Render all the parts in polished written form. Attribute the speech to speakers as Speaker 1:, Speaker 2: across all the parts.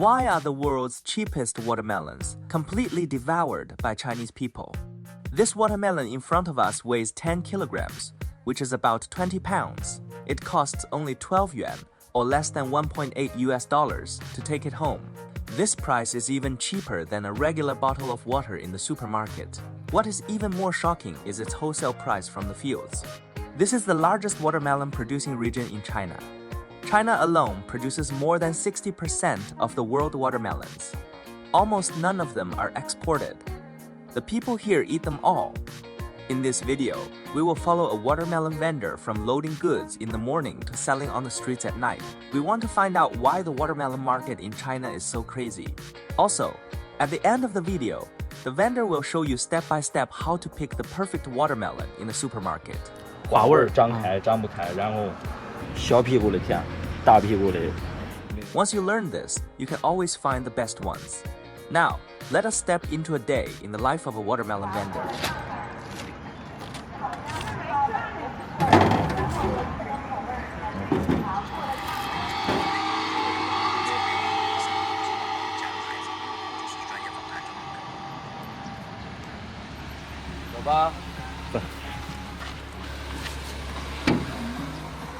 Speaker 1: Why are the world's cheapest watermelons completely devoured by Chinese people? This watermelon in front of us weighs 10 kilograms, which is about 20 pounds. It costs only 12 yuan, or less than $1.8 to take it home. This price is even cheaper than a regular bottle of water in the supermarket. What is even more shocking is its wholesale price from the fields. This is the largest watermelon producing region in China. China alone produces more than 60% of the world watermelons. Almost none of them are exported. The people here eat them all. In this video, we will follow a watermelon vendor from loading goods in the morning to selling on the streets at night. We want to find out why the watermelon market in China is so crazy. Also, at the end of the video, the vendor will show you step by step how to pick the perfect watermelon in the supermarket.
Speaker 2: 瓜味儿长开长不开，然后小屁股的甜，大屁股的。
Speaker 1: Once you learn this, you can always find the best ones. Now, let us step into a day in the life of a watermelon vendor.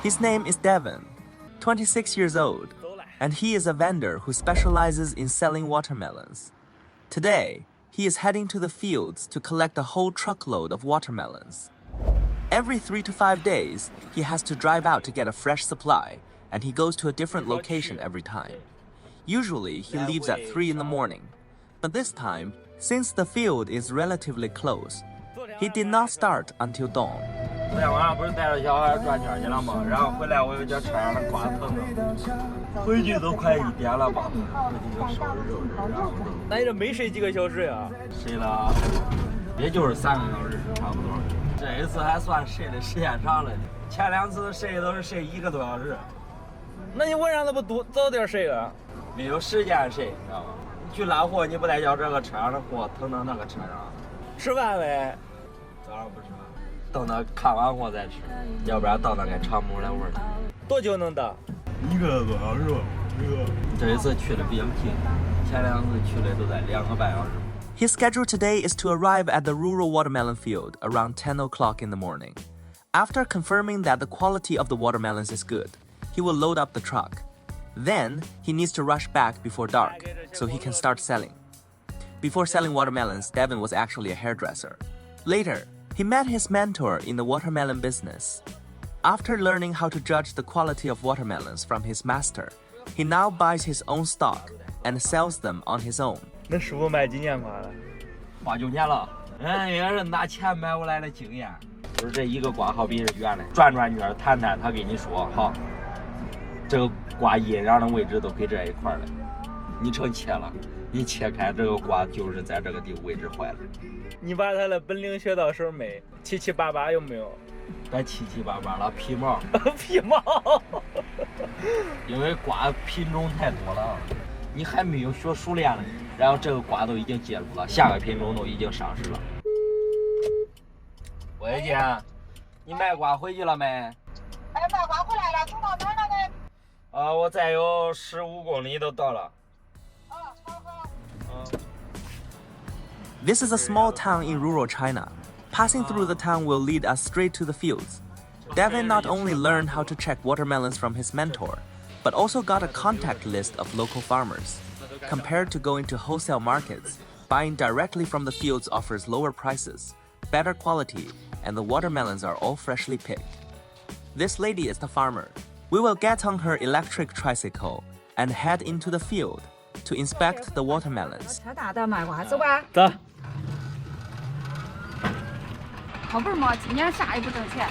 Speaker 1: His name is Devin, 26 years old, and he is a vendor who specializes in selling watermelons. Today, he is heading to the fields to collect a whole truckload of watermelons. Every 3 to 5 days, he has to drive out to get a fresh supply, and he goes to a different location every time. Usually, he leaves at 3 in the morning, but this time, since the field is relatively close, he did not start until dawn.
Speaker 2: 昨天晚上不是带着小孩转圈去了吗？然后回来我又叫车上的瓜疼了，回去都快1点了吧，回去就收拾收拾，然后
Speaker 3: 那你这没睡几个小时呀？
Speaker 2: 睡了，也就是3个小时差不多。这一次还算睡的时间长了，前2次睡都是睡1个多小时。
Speaker 3: 那你晚上怎么早点睡啊？
Speaker 2: 没有时间睡，你知道吗？你去拉货，你不得叫这个车上的货腾到那个车上？
Speaker 3: 吃饭没？
Speaker 2: 早上不吃饭。 等他看完货再吃，要不然到那个长木来味儿。
Speaker 3: 多久能到
Speaker 2: ？1个多小时吧。这一次去的比较近，前2次去的都在2个半小时。
Speaker 1: His schedule today is to arrive at the rural watermelon field around 10 o'clock in the morning. After confirming that the quality of the watermelons is good, he will load up the truck. Then, he needs to rush back before dark, so he can start selling. Before selling watermelons, Devin was actually a hairdresser. Later, he met his mentor in the watermelon business. After learning how to judge the quality of watermelons from his master, he now buys his own stock and sells them on his own.
Speaker 3: 那师傅卖几年瓜了
Speaker 2: ？8、9年了。也是拿钱买回来的经验。就是这一个瓜好比是圆的，转转圈弹弹，他给你说好，这个瓜阴瓤的位置都给这一块了，你成切了，你切开这个瓜就是在这个地位置坏了。
Speaker 3: 你把他的本领学到手没？七七八八有没有？
Speaker 2: 别七七八八了，皮毛。
Speaker 3: 皮毛。
Speaker 2: 因为瓜品种太多了，你还没有学熟练了，然后这个瓜都已经介入了，下个品种都已经上市了。喂，姐，你卖瓜回去了没？
Speaker 4: 哎，卖瓜回来了，走到哪儿了呢？
Speaker 2: 我再有15公里都到了。
Speaker 1: This is a small town in rural China. Passing through the town will lead us straight to the fields. Devin not only learned how to check watermelons from his mentor, but also got a contact list of local farmers. Compared to going to wholesale markets, buying directly from the fields offers lower prices, better quality, and the watermelons are all freshly picked. This lady is the farmer. We will get on her electric tricycle and head into the field to inspect the watermelons.
Speaker 4: 车大的卖瓜，走吧。
Speaker 3: 走。
Speaker 4: 可不是嘛，今年啥也不挣钱，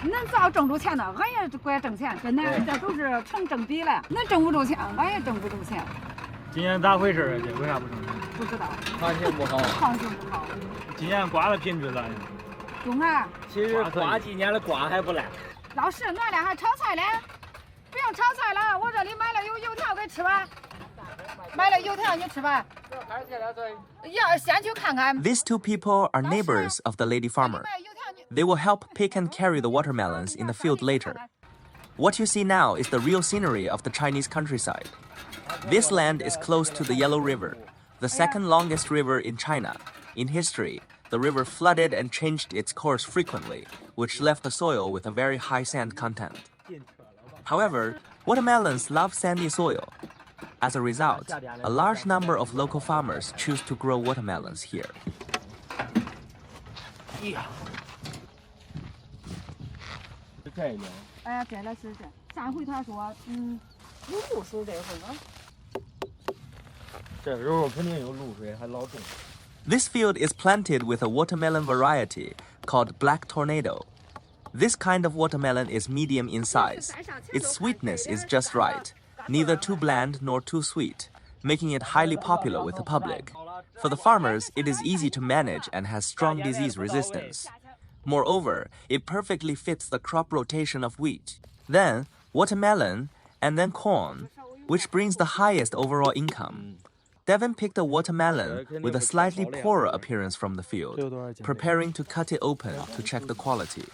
Speaker 4: 恁早挣着钱呢，俺也怪挣钱，跟恁这都是成正比了。恁挣不着钱，俺也挣不着钱。
Speaker 3: 今年咋回事啊？这为啥不挣钱？
Speaker 4: 不知道。
Speaker 2: 行情不好。
Speaker 4: 行情不好。
Speaker 3: 今年瓜的品质咋样？
Speaker 4: 中啊。
Speaker 3: 其实瓜今年的瓜还不赖。
Speaker 4: 老师，俺俩还炒菜嘞，不用炒菜了，我这里买了有油条给吃吧。 买了油条，你吃吧。要先去看看。
Speaker 1: These two people are neighbors of the lady farmer. They will help pick and carry the watermelons in the field later. What you see now is the real scenery of the Chinese countryside. This land is close to the Yellow River, the second longest river in China. In history, the river flooded and changed its course frequently, which left the soil with a very high sand content. However, watermelons love sandy soil. As a result, a large number of local farmers choose to grow watermelons here.
Speaker 2: 这个，
Speaker 4: 哎，摘了是这。上回他说，有露水这回啊。
Speaker 2: 这时候肯定有露水，还老重。
Speaker 1: This field is planted with a watermelon variety called Black Tornado. This kind of watermelon is medium in size. Its sweetness is just right, neither too bland nor too sweet, making it highly popular with the public. For the farmers, it is easy to manage and has strong disease resistance. Moreover, it perfectly fits the crop rotation of wheat, then watermelon, and then corn, which brings the highest overall income. Devin picked a watermelon with a slightly poorer appearance from the field, preparing to cut it open to check the quality.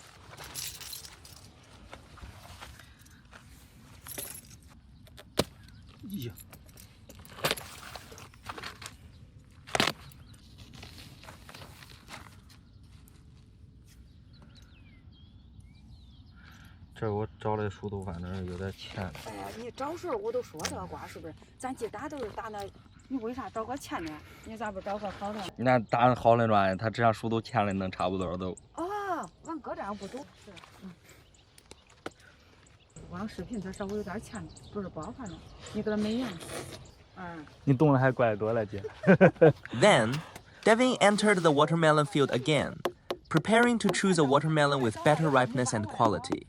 Speaker 2: 这我找的树都反正有点浅。
Speaker 4: 哎呀，你找时候我都说这个瓜是不是？咱鸡蛋都是打那，你为啥找个浅的？你咋不找个好的？
Speaker 2: 那打好的软，它这样树都浅了，能差不多都。
Speaker 4: 哦，俺搁这样不懂是。光视频它稍微有点浅，不是包含的，你给它美样。
Speaker 3: 你懂得还怪多了，姐。
Speaker 1: Then, Devin entered the watermelon field again, preparing to choose a watermelon with better ripeness and quality.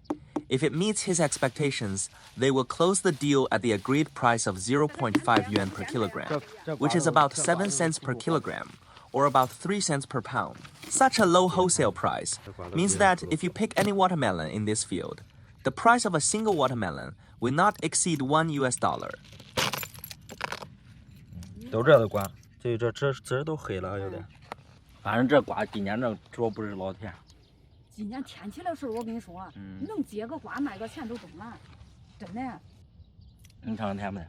Speaker 1: If it meets his expectations, they will close the deal at the agreed price of 0.5 yuan per kilogram, which is about 7 cents per kilogram, or about 3 cents per pound. Such a low wholesale price means that if you pick any watermelon in this field, the price of a single watermelon will not exceed $1.
Speaker 2: 都这的瓜，这籽都黑了有点。反正这瓜今年这主要不是老甜。
Speaker 4: 今年天气的时候，我跟你说，能结个瓜卖个钱都中了，真的。
Speaker 2: 你尝尝甜不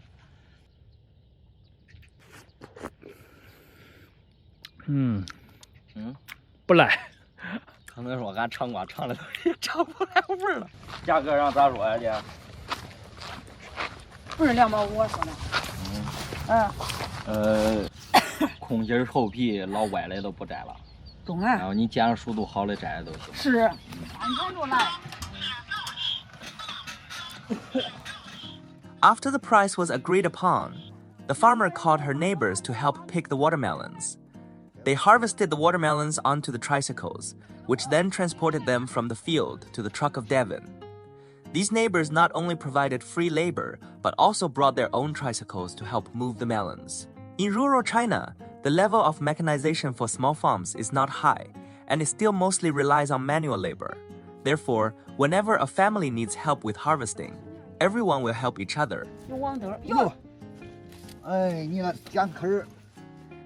Speaker 2: 甜？
Speaker 3: 不赖。
Speaker 2: 可能说俺尝瓜尝了也尝不来味儿了。价格上咋说呀，姐？
Speaker 4: 不是2毛5我说的。
Speaker 2: 空心厚皮老歪的都不摘了。
Speaker 4: 中了，
Speaker 2: 然后你见着熟度好的摘的都行。
Speaker 4: 是，安全着来。
Speaker 1: After the price was agreed upon, the farmer called her neighbors to help pick the watermelons. They harvested the watermelons onto the tricycles, which then transported them from the field to the truck of Devin. These neighbors not only provided free labor, but also brought their own tricycles to help move the melons. In rural China, the level of mechanization for small farms is not high, and it still mostly relies on manual labor. Therefore, whenever a family needs help with harvesting, everyone will help each other.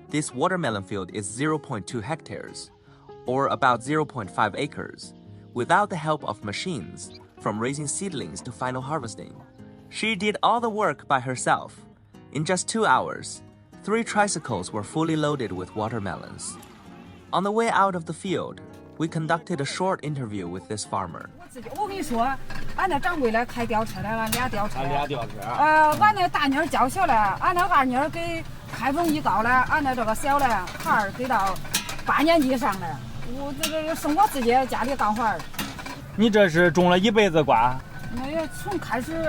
Speaker 1: This watermelon field is 0.2 hectares, or about 0.5 acres, without the help of machines, from raising seedlings to final harvesting. She did all the work by herself. In just 2 hours, 3 tricycles were fully loaded with watermelons. On the way out of the field, we conducted a short interview with this farmer.
Speaker 4: 我跟你说，俺那掌柜的开吊车的，俺俩吊车。
Speaker 2: 俩吊车。
Speaker 4: 俺那大妮儿教小的，俺那二妮儿给开封艺高的，俺那这个小的孩儿给到8年级以上的。我这个剩我自己家里干活儿。
Speaker 3: 你这是种了一辈子瓜？
Speaker 4: 那也从开始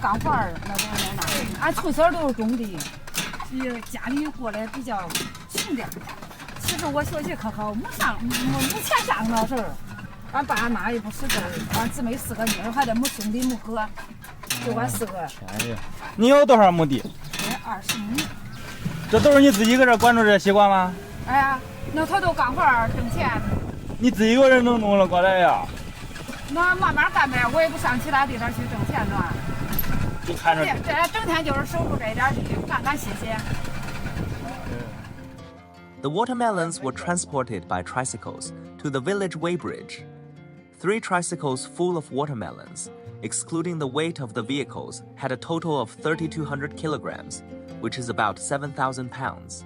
Speaker 4: 干活儿那，俺从小都是种地。 家里过得比较穷点，其实我学习可好，没钱上那时候，俺爸俺妈也不识字，俺姊妹4个女儿，还得没兄弟没哥，就俺4个。
Speaker 3: 你有多少亩地
Speaker 4: ？20亩。
Speaker 3: 这都是你自己搁这管住这西瓜吗？
Speaker 4: 哎呀，那他都干活挣钱。
Speaker 3: 你自己一个人能弄了过来呀？
Speaker 4: 那慢慢干呗，我也不上其他地方去挣钱呢。
Speaker 3: 就看着
Speaker 4: 这整天就是守住这点地，干干歇歇。
Speaker 1: The watermelons were transported by tricycles to the village weighbridge. 3 tricycles full of watermelons, excluding the weight of the vehicles, had a total of 3,200 kilograms, which is about 7,000 pounds.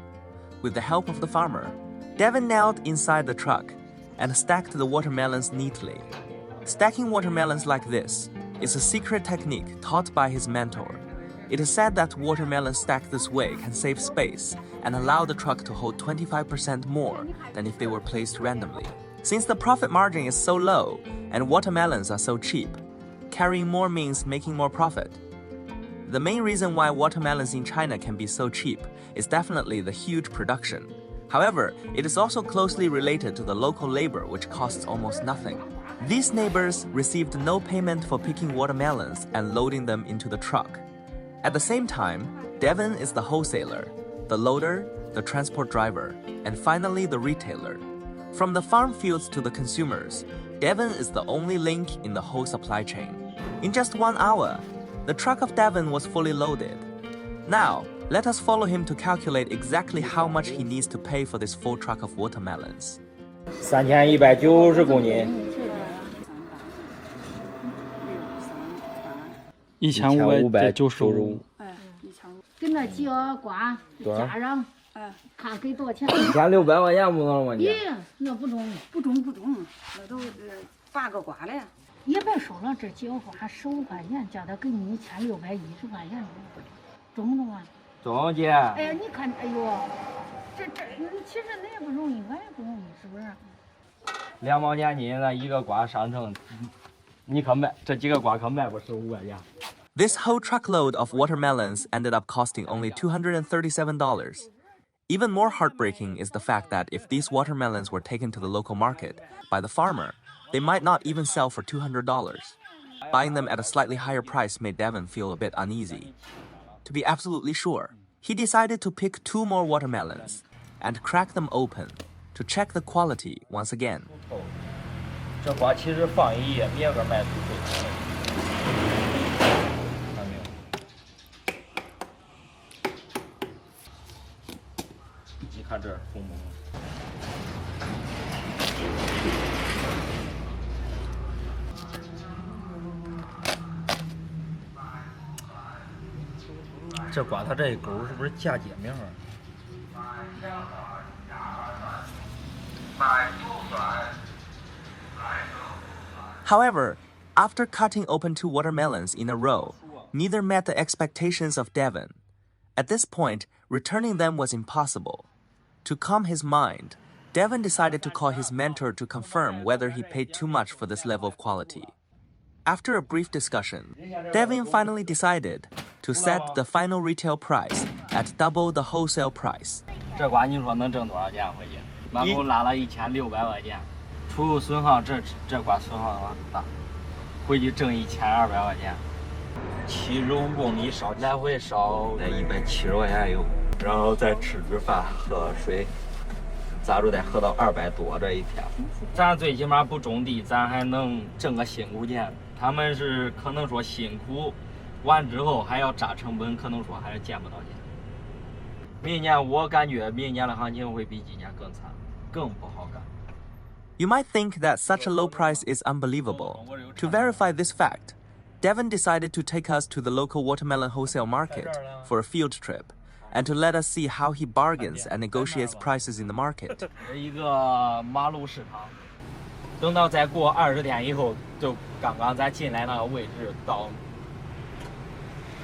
Speaker 1: With the help of the farmer, Devin knelt inside the truck and stacked the watermelons neatly. Stacking watermelons like this is a secret technique taught by his mentor. It is said that watermelons stacked this way can save space and allow the truck to hold 25% more than if they were placed randomly. Since the profit margin is so low and watermelons are so cheap, carrying more means making more profit. The main reason why watermelons in China can be so cheap is definitely the huge production. However, it is also closely related to the local labor, which costs almost nothing. These neighbors received no payment for picking watermelons and loading them into the truck. At the same time, Devin is the wholesaler, the loader, the transport driver, and finally the retailer. From the farm fields to the consumers, Devin is the only link in the whole supply chain. In just 1 hour, the truck of Devin was fully loaded. Now, let us follow him to calculate exactly how much he needs to pay for this full truck of watermelons.
Speaker 2: 3190公斤
Speaker 3: 1595。
Speaker 4: 跟那鸡鹅瓜加上，看给多少钱
Speaker 2: ？1600块钱不能吗？
Speaker 4: 咦，那不中，那都8个瓜嘞。也别说了，这鸡鹅瓜15块钱，叫他给你1610块钱，中不中啊？
Speaker 2: 中姐。
Speaker 4: 哎呀，你看，哎呦，这其实那也不容易，俺也不容易，是不是
Speaker 2: ？2毛钱斤的一个瓜上称，你可卖这几个瓜可卖不15块钱。
Speaker 1: This whole truckload of watermelons ended up costing only $237. Even more heartbreaking is the fact that if these watermelons were taken to the local market by the farmer, they might not even sell for $200. Buying them at a slightly higher price made Devin feel a bit uneasy. To be absolutely sure, he decided to pick 2 more watermelons and crack them open to check the quality once again.
Speaker 2: 这瓜其实放一夜，明个卖出去。看没有？你看这红不红？这瓜它这一钩是不是嫁接面啊？
Speaker 1: However, after cutting open 2 watermelons in a row, neither met the expectations of Devin. At this point, returning them was impossible. To calm his mind, Devin decided to call his mentor to confirm whether he paid too much for this level of quality. After a brief discussion, Devin finally decided to set the final retail price at double the wholesale price.
Speaker 2: 这瓜你说能挣多少钱回去？满口拉了1600块钱，除损耗这瓜损耗大，回去挣1200块钱。75公里烧来回烧得170块钱油，然后再吃顿饭喝水，咋着得喝到200多这一天。咱最起码不种地，咱还能挣个辛苦钱。他们是可能说辛苦完之后还要榨成本，可能说还是见不到钱。明年我感觉明年的行情会比今年更惨，更不好干。
Speaker 1: You might think that such a low price is unbelievable. To verify this fact, Devin decided to take us to the local watermelon wholesale market for a field trip and to let us see how he bargains and negotiates prices in the market.
Speaker 2: 一个马路市场，等到再过20天以后，就刚刚咱进来那个位置到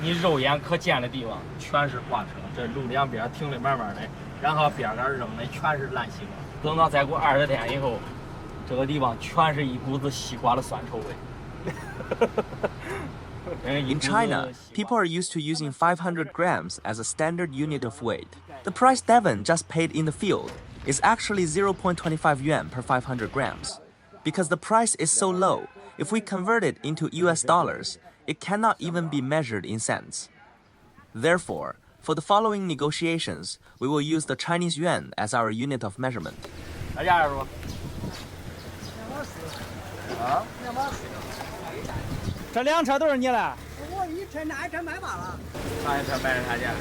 Speaker 2: 你肉眼可见的地方全是花车，这路两边停的满满的，然后边上扔的全是烂西瓜。等到再过20天以后，这个地方全是一股子西瓜的酸臭味。
Speaker 1: In China, people are used to using 500 grams as a standard unit of weight. The price Devin just paid in the field is actually 0.25 yuan per 500 grams. Because the price is so low, if we convert it into US dollars, it cannot even be measured in cents. Therefore, for the following negotiations, we will use the Chinese yuan as our unit of measurement.
Speaker 2: 啥价儿说？啊？240。
Speaker 3: 这2车都是你的？
Speaker 5: 我一车那一车卖罢了。
Speaker 2: 上一车卖是啥价？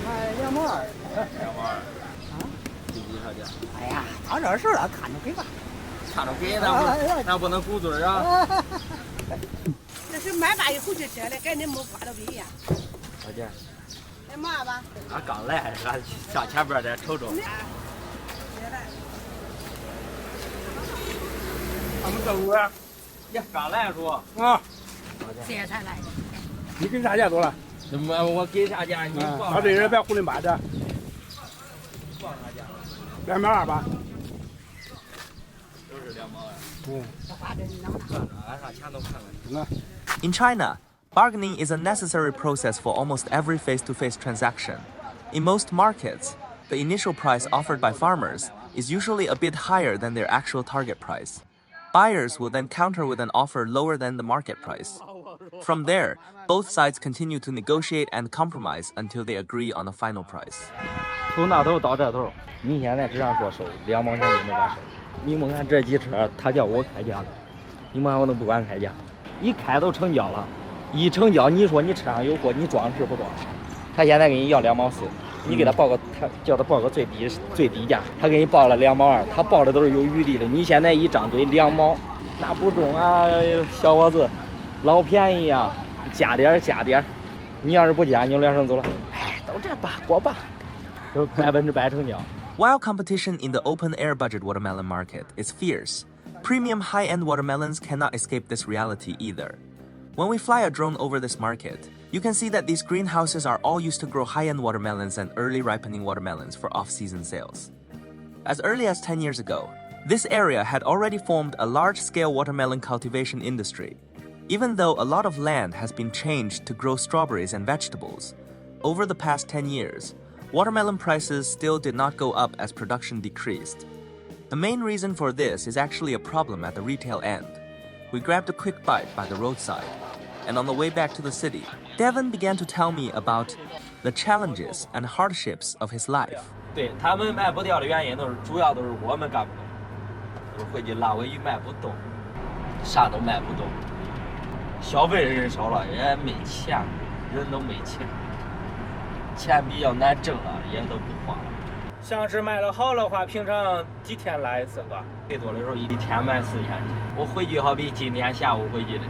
Speaker 5: 卖2毛2。
Speaker 2: 2毛2。啊？第几啥价？
Speaker 5: 哎呀，到这时候了，看着给吧。
Speaker 2: 看着给，那不能鼓嘴啊。
Speaker 5: 这是买吧一回去吃的，跟你没刮到不一样。
Speaker 2: 小姐，
Speaker 5: 那嘛吧？
Speaker 2: 俺刚来，俺上前边再瞅瞅。
Speaker 6: 他们这屋啊，
Speaker 2: 呀，刚来说。
Speaker 4: 这也才来的。
Speaker 6: 你给啥价多了？
Speaker 2: 我给啥价？你报
Speaker 6: 他这人别胡里八的，
Speaker 2: 报啥价？
Speaker 6: 2.28吧。
Speaker 2: 都是2毛啊。俺上前头看看。
Speaker 1: In China, bargaining is a necessary process for almost every face-to-face transaction. In most markets, the initial price offered by farmers is usually a bit higher than their actual target price. Buyers will then counter with an offer lower than the market price. From there, both sides continue to negotiate and compromise until they agree on a final price.
Speaker 2: 从那头到这头，你现在只让说收2毛钱就没法收。你们看这几车，他叫我开价的，你们看我都不管开价，一开都成交了，一成交你说你车上有货，你装是不装？他现在给你要2毛4，你给他报个，他叫他报个最低价，他给你报了2毛2，他报的都是有余地的。你现在一张嘴2毛，那不中啊，小伙子，老便宜呀，加点加点，你要是不加，你就两声走了。哎，都这吧，过吧，都100%成交。
Speaker 1: While competition in the open-air budget watermelon market is fierce, premium high-end watermelons cannot escape this reality either. When we fly a drone over this market, you can see that these greenhouses are all used to grow high-end watermelons and early ripening watermelons for off-season sales. As early as 10 years ago, this area had already formed a large-scale watermelon cultivation industry. Even though a lot of land has been changed to grow strawberries and vegetables, over the past 10 years, watermelon prices still did not go up as production decreased. The main reason for this is actually a problem at the retail end. We grabbed a quick bite by the roadside, and on the way back to the city, Devin began to tell me about the challenges and hardships of his life.
Speaker 2: 对他们卖不掉的原因主要都是我们干不动，就是回去拉回去卖不动，啥都卖不动，消费的人少了，也没钱，人都没钱。 钱比较难挣了，也都不花了。
Speaker 3: 像是卖的好的话，平常几天来一次吧？
Speaker 2: 最多的时候一天卖4000斤。我回去好比今天下午回去的，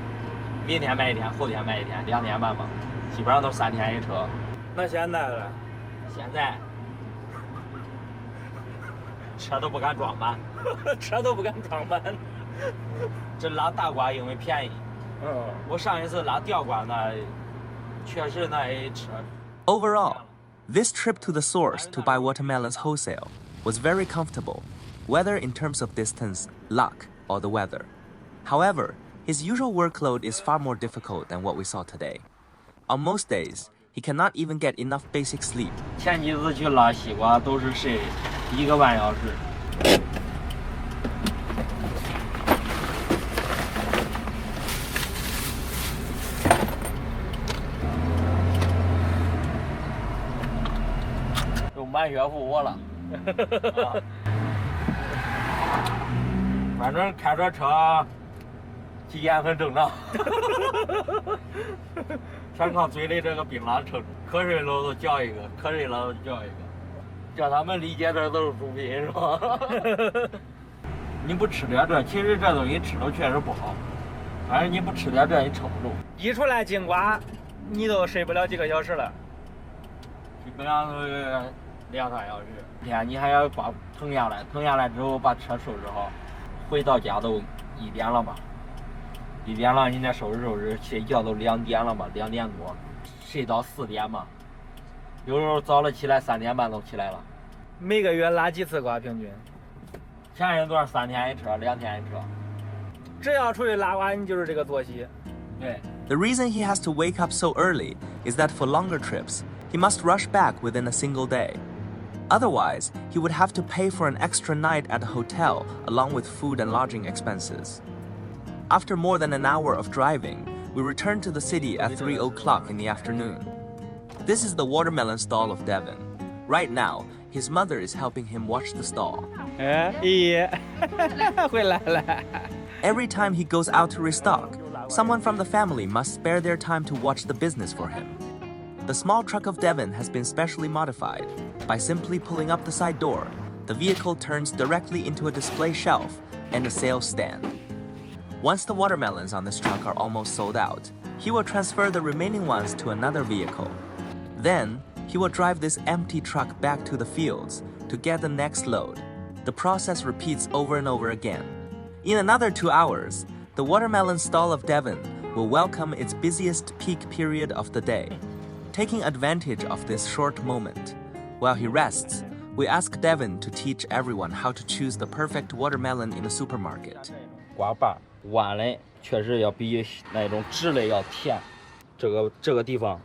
Speaker 2: 明天卖1天，后天卖1天，2天半吧，基本上都3天一车。
Speaker 3: 那现在呢？
Speaker 2: 现在车都不敢装满，
Speaker 3: 车都不敢装满。
Speaker 2: 这拉大瓜因为便宜。我上一次拉吊瓜那，确实那一车。
Speaker 1: Overall, this trip to the source to buy watermelons wholesale was very comfortable, whether in terms of distance, luck, or the weather. However, his usual workload is far more difficult than what we saw today. On most days, he cannot even get enough basic sleep.
Speaker 2: 前几次去拉西瓜都是睡1个半小时。 满血复活了，反正开着车，体验很正常，全靠嘴里这个槟榔撑着，瞌睡了都叫一个，瞌睡了都叫一个，叫他们理解这都是猪皮是吧？你不吃点这，其实这东西吃了确实不好，反正你不吃点这，你撑不住。
Speaker 3: 一出来金瓜，你都睡不了几个小时了，
Speaker 2: 基本上都是。 2、3小时，天你还要把腾下来，腾下来之后把车收拾好，回到家都1点了吧？1点了，你再收拾收拾，睡觉都2点了吧？2点多，睡到4点嘛。有时候早了起来3点半都起来了。
Speaker 3: 每个月拉几次瓜？平均？
Speaker 2: 前一段3天一车，2天一车。
Speaker 3: 只要出去拉瓜，你就是这个作息。
Speaker 2: 对。
Speaker 1: The reason he has to wake up so early is that for longer trips, he must rush back within a single day. Otherwise, he would have to pay for an extra night at a hotel along with food and lodging expenses. After more than an hour of driving, we returned to the city at 3 o'clock in the afternoon. This is the watermelon stall of Devin. Right now, his mother is helping him watch the stall. Every time he goes out to restock, someone from the family must spare their time to watch the business for him. The small truck of Devin has been specially modified. By simply pulling up the side door, the vehicle turns directly into a display shelf and a sales stand. Once the watermelons on this truck are almost sold out, He will transfer the remaining ones to another vehicle. Then, he will drive this empty truck back to the fields to get the next load. The process repeats over and over again. In another 2 hours, the watermelon stall of Devin will welcome its busiest peak period of the day. Taking advantage of this short moment, while he rests, we ask Devin to teach everyone how to choose the perfect watermelon in the supermarket.
Speaker 2: 瓜把碗嘞，确实要比那种直的要甜。这个地方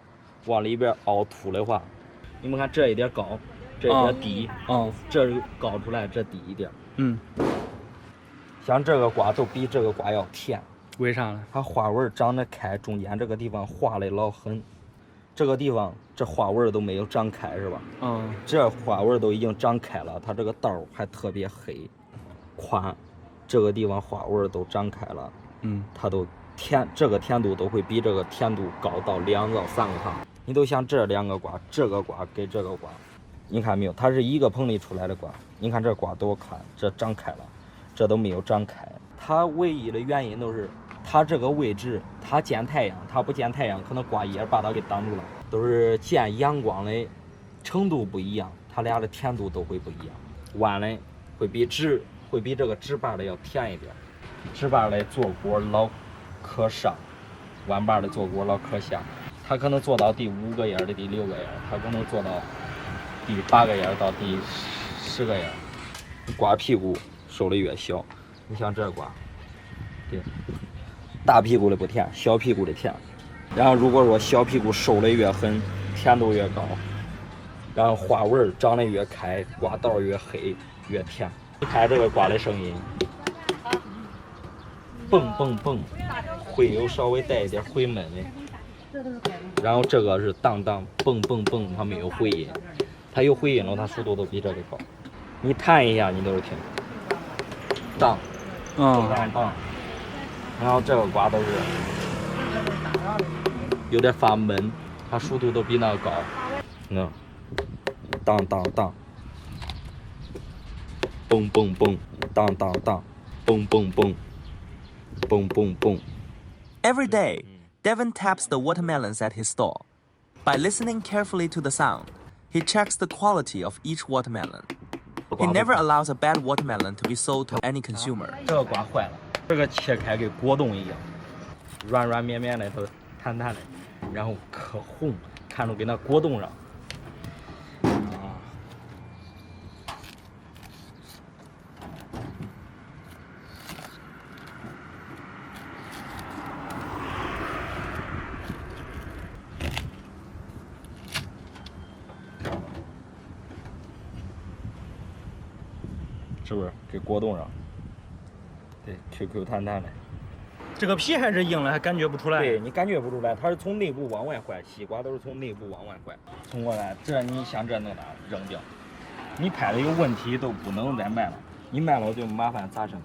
Speaker 2: 往里边凹凸的话，你们看这一点高，这一点低，这高出来，这低一点。像这个瓜都比这个瓜要甜。
Speaker 3: 为啥呢？
Speaker 2: 它花纹长得开，中间这个地方划的老狠，这个地方这花纹都没有长开，是吧？这花纹都已经长开了，它这个道还特别黑，宽，这个地方花纹都长开了，它都甜，这个甜度都会比这个甜度高到2到3个糖。你都像这2个瓜，这个瓜跟这个瓜，你看没有？它是一个棚里出来的瓜，你看这瓜多宽，这长开了，这都没有长开。它唯一的原因都是。它这个位置，它见太阳，它不见太阳，可能瓜叶把它给挡住了。都是见阳光的程度不一样，它俩的甜度都会不一样。碗嘞会比这个直把的要甜一点，直把的做锅老可上，碗把的做锅老可下。它可能做到第5个叶的第6个叶，它可能做到第8个叶到第10个叶。瓜屁股收的越小，你像这瓜，对。大屁股的不甜，小屁股的甜。然后如果说小屁股收的越狠，甜度越高。然后花纹长得越开，瓜道越黑，越甜。你看这个瓜的声音，蹦蹦蹦，会有稍微带一点回闷的。然后这个是当当蹦蹦蹦，它没有回音。它有回音了，它速度都比这个高。你弹一下，你都是听。当，当当。然后这个瓜都是有点发闷，它速度都比那个高。当当当，蹦蹦蹦，当当当，蹦蹦蹦，蹦蹦蹦。
Speaker 1: Every day, Devin taps the watermelons at his stall. By listening carefully to the sound, he checks the quality of each watermelon. He never allows a bad watermelon to be sold to any consumer.
Speaker 2: 这个瓜坏了。这个切开跟果冻一样，软软绵绵的，它弹弹的，然后可红，看着跟那果冻上。是不是给果冻上？对 ，QQ 弹弹的。
Speaker 3: 这个皮还是硬的，还感觉不出来。
Speaker 2: 对你感觉不出来，它是从内部往外坏，西瓜都是从内部往外坏。冲过来，这你像这弄哪扔掉？你拍的有问题都不能再卖了，你卖了就麻烦砸生意。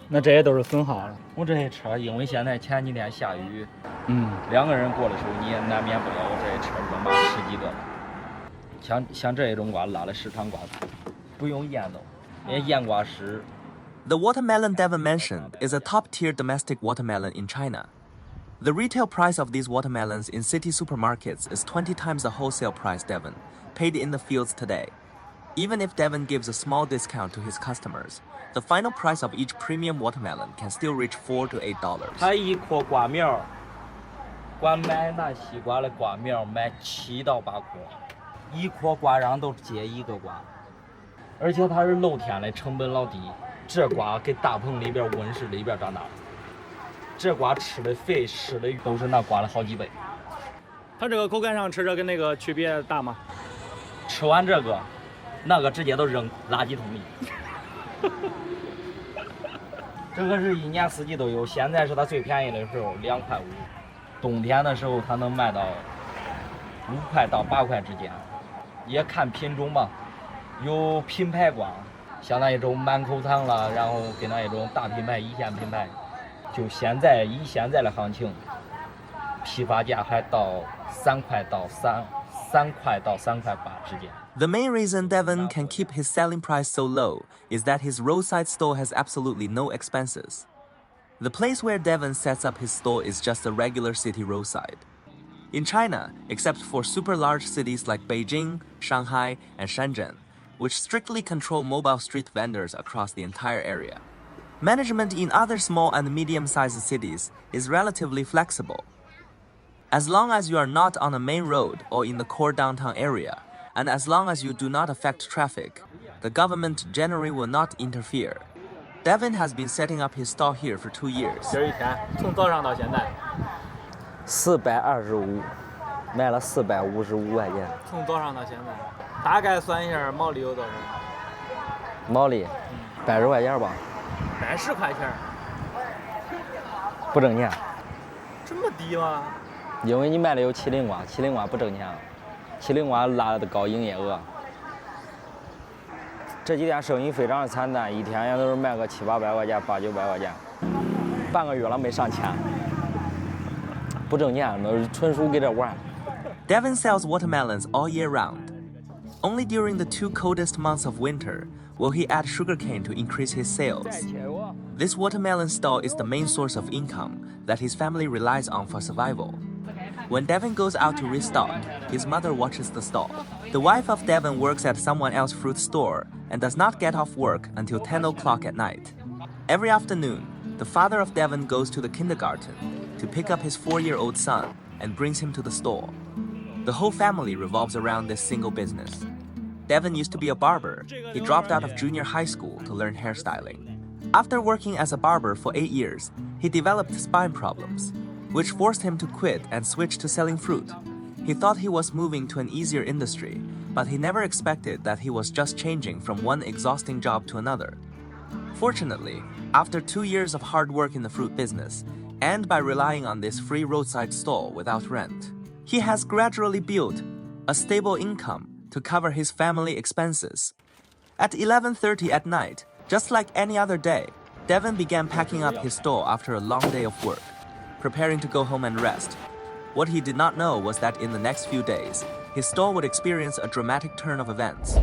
Speaker 3: 那这些都是损耗了。
Speaker 2: 我这些车，因为现在前几天下雨，2个人过的时候你也难免不了，我这些车扔吧10几个了。像这种瓜拉的市场瓜，不用腌的，连腌瓜师。
Speaker 1: The watermelon Devin mentioned is a top-tier domestic watermelon in China. The retail price of these watermelons in city supermarkets is 20 times the wholesale price Devin paid in the fields today. Even if Devin gives a small discount to his customers, the final price of each premium watermelon can still reach $4 to $8.
Speaker 2: 他一颗瓜苗，光买那西瓜的瓜苗买7到8颗，一颗瓜瓤都结1个瓜，而且它是露天的，成本老低。这瓜给大棚里边温室里边长大，这瓜吃的肥吃的都是那瓜的好几倍。
Speaker 3: 它这个口感上吃着跟那个区别大吗？
Speaker 2: 吃完这个，那个直接都扔垃圾桶里。这个是1年4季都有，现在是它最便宜的时候2块5，冬天的时候它能卖到5块到8块之间，也看品种吧，有品牌瓜。像那一种满口糖了，然后跟那一种大品牌、1线品牌，就以现在的行情，批发价还到3块到3块8之间。
Speaker 1: The main reason Devin can keep his selling price so low is that his roadside store has absolutely no expenses. The place where Devin sets up his stall is just a regular city roadside. In China, except for super large cities like Beijing, Shanghai, and Shenzhen, which strictly control mobile street vendors across the entire area, management in other small and medium-sized cities is relatively flexible. As long as you are not on a main road or in the core downtown area, and as long as you do not affect traffic, the government generally will not interfere. Devin has been setting up his stall here for 2 years.
Speaker 3: 今儿一天从早上到现在，
Speaker 2: 425，卖了455块钱。
Speaker 3: 从早上到现在，大概算一下毛利有多少？
Speaker 2: 毛利80块钱吧，
Speaker 3: 80块钱，
Speaker 2: 不挣钱。
Speaker 3: 这么低吗？
Speaker 2: 因为你卖的有麒麟瓜，麒麟瓜不挣钱，麒麟瓜拉的高营业额。这几天生意非常的惨淡，一天也都是卖个700-800块钱，800-900块钱，半个月了没上千，不挣钱，那是纯属给这玩。
Speaker 1: Devin sells watermelons all year round. Only during the 2 coldest months of winter will he add sugarcane to increase his sales. This watermelon stall is the main source of income that his family relies on for survival. When Devin goes out to restock, his mother watches the stall. The wife of Devin works at someone else's fruit store and does not get off work until 10 o'clock at night. Every afternoon, the father of Devin goes to the kindergarten to pick up his 4-year-old son and brings him to the store. The whole family revolves around this single business. Devin used to be a barber. He dropped out of junior high school to learn hairstyling. After working as a barber for 8 years, he developed spine problems, which forced him to quit and switch to selling fruit. He thought he was moving to an easier industry, but he never expected that he was just changing from one exhausting job to another. Fortunately, after 2 years of hard work in the fruit business, and by relying on this free roadside stall without rent, he has gradually built a stable income to cover his family expenses. At 11:30 at night, just like any other day, Devin began packing up his stall after a long day of work, preparing to go home and rest. What he did not know was that in the next few days, his stall would experience a dramatic turn of events.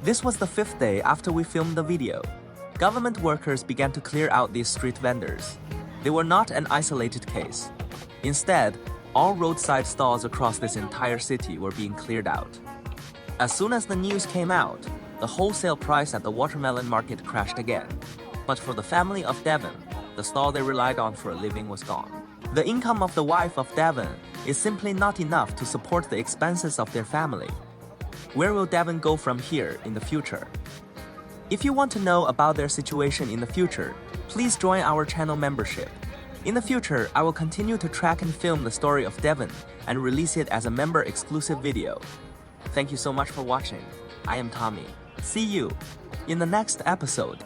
Speaker 1: This was the 5th day after we filmed the video. Government workers began to clear out these street vendors. They were not an isolated case. Instead, all roadside stalls across this entire city were being cleared out. As soon as the news came out, the wholesale price at the watermelon market crashed again. But for the family of Devin, the stall they relied on for a living was gone. The income of the wife of Devin is simply not enough to support the expenses of their family. Where will Devin go from here in the future? If you want to know about their situation in the future, please join our channel membership. In the future, I will continue to track and film the story of Devin and release it as a member-exclusive video. Thank you so much for watching. I am Tommy. See you in the next episode.